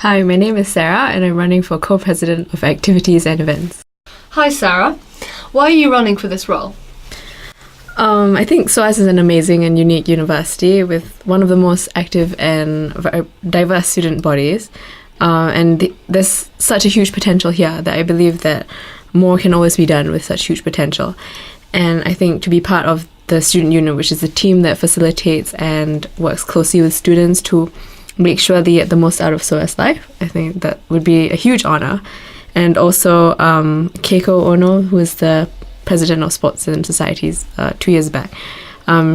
Hi, my name is Sarah and I'm running for co-president of activities and events. Hi Sarah, why are you running for this role? I think SOAS is an amazing and unique university with one of the most active and diverse student bodies. There's such a huge potential here that I believe that more can always be done with such huge potential. And I think to be part of the student union, which is a team that facilitates and works closely with students to make sure they get the most out of SOAS life, I think that would be a huge honor. And also Keiko Ono, who is the president of Sports and Societies 2 years back,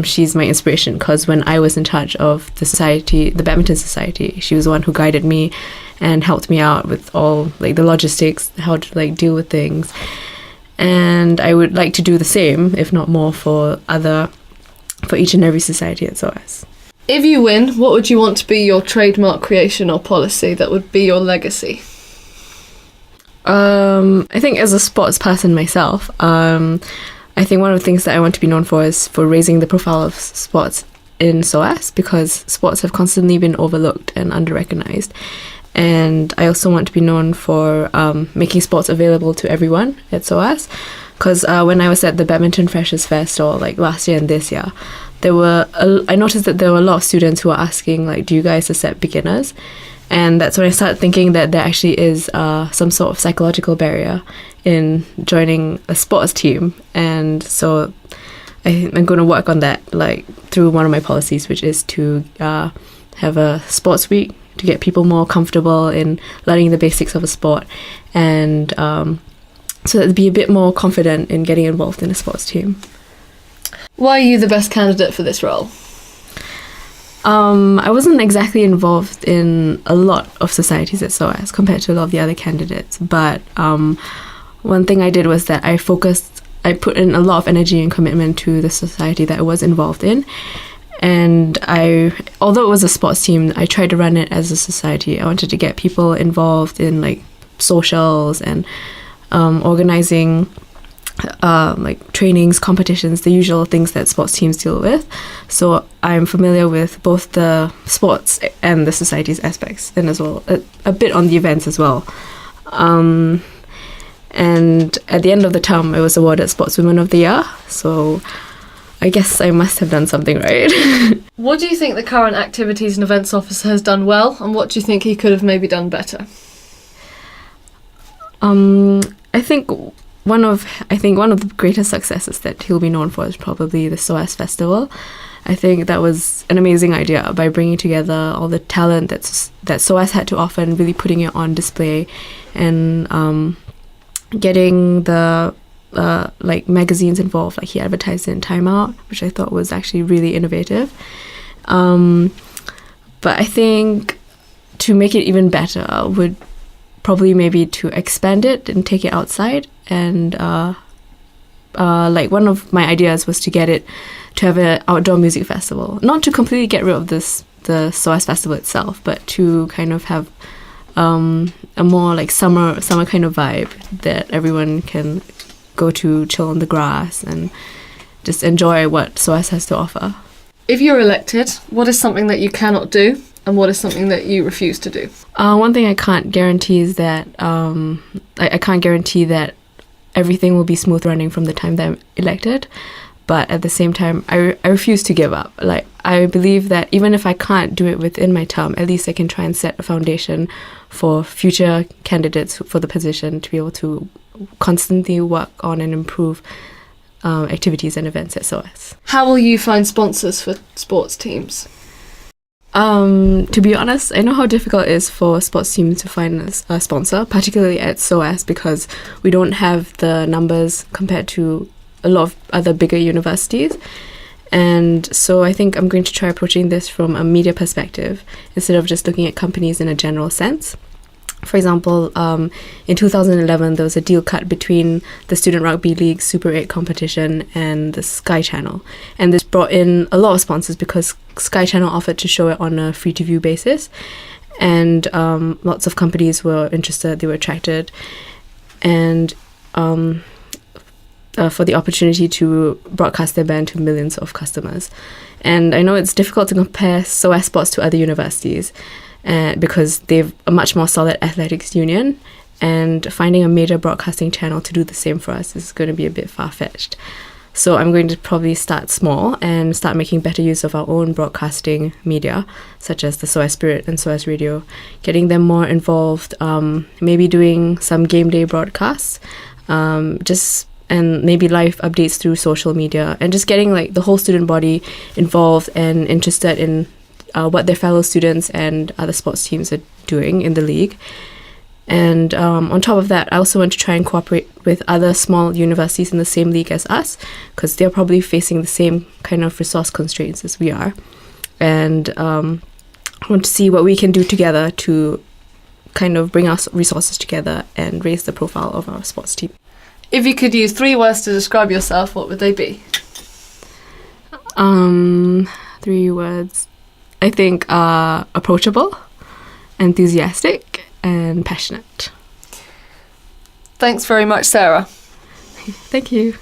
she's my inspiration because when I was in charge of the society, the badminton society, she was the one who guided me and helped me out with all like the logistics, how to like deal with things. And I would like to do the same, if not more, for each and every society at SOAS. If you win, what would you want to be your trademark creation or policy that would be your legacy? I think as a sports person myself, I think one of the things that I want to be known for is for raising the profile of sports in SOAS, because sports have constantly been overlooked and under-recognized. And I also want to be known for making sports available to everyone at SOAS, because when I was at the Badminton Freshers Fest, or like last year and this year, I noticed that there were a lot of students who were asking, like, do you guys accept beginners? And that's when I started thinking that there actually is some sort of psychological barrier in joining a sports team. And so I'm going to work on that, like through one of my policies, which is to have a sports week to get people more comfortable in learning the basics of a sport, and so that they'd be a bit more confident in getting involved in a sports team. Why are you the best candidate for this role? I wasn't exactly involved in a lot of societies at SOAS compared to a lot of the other candidates, but one thing I did was that I put in a lot of energy and commitment to the society that I was involved in. And although it was a sports team, I tried to run it as a society. I wanted to get people involved in like socials and organizing like trainings, competitions, the usual things that sports teams deal with. So I'm familiar with both the sports and the society's aspects, and as well a bit on the events as well. And at the end of the term, I was awarded Sportswoman of the Year. So I guess I must have done something right. What do you think the current activities and events officer has done well, and what do you think he could have maybe done better? I think one of the greatest successes that he'll be known for is probably the SOAS Festival. I think that was an amazing idea by bringing together all the talent that SOAS had to offer and really putting it on display, and getting the like magazines involved. Like he advertised in Time Out, which I thought was actually really innovative. But I think to make it even better would probably maybe to expand it and take it outside. And like one of my ideas was to have an outdoor music festival, not to completely get rid of the SOAS festival itself, but to kind of have a more like summer kind of vibe that everyone can go to, chill on the grass and just enjoy what SOAS has to offer. If you're elected, what is something that you cannot do, and what is something that you refuse to do? One thing I can't guarantee is that I can't guarantee that everything will be smooth running from the time that I'm elected, but at the same time, I refuse to give up. Like, I believe that even if I can't do it within my term, at least I can try and set a foundation for future candidates for the position to be able to constantly work on and improve activities and events at SOAS. How will you find sponsors for sports teams? To be honest, I know how difficult it is for sports teams to find a sponsor, particularly at SOAS, because we don't have the numbers compared to a lot of other bigger universities. And so I think I'm going to try approaching this from a media perspective instead of just looking at companies in a general sense. For example, in 2011, there was a deal cut between the Student Rugby League Super 8 competition and the Sky Channel. And this brought in a lot of sponsors because Sky Channel offered to show it on a free-to-view basis. And lots of companies were interested, they were attracted. And for the opportunity to broadcast their band to millions of customers. And I know it's difficult to compare SOAS sports to other universities, because they've a much more solid athletics union, and finding a major broadcasting channel to do the same for us is going to be a bit far-fetched. So I'm going to probably start small and start making better use of our own broadcasting media, such as the SOAS Spirit and SOAS Radio, getting them more involved, maybe doing some game day broadcasts, and maybe live updates through social media, and just getting like the whole student body involved and interested in what their fellow students and other sports teams are doing in the league. And on top of that, I also want to try and cooperate with other small universities in the same league as us, because they're probably facing the same kind of resource constraints as we are. And I want to see what we can do together to kind of bring our resources together and raise the profile of our sports team. If you could use 3 words to describe yourself, what would they be? 3 words. I think approachable, enthusiastic, and passionate. Thanks very much, Sarah. Thank you.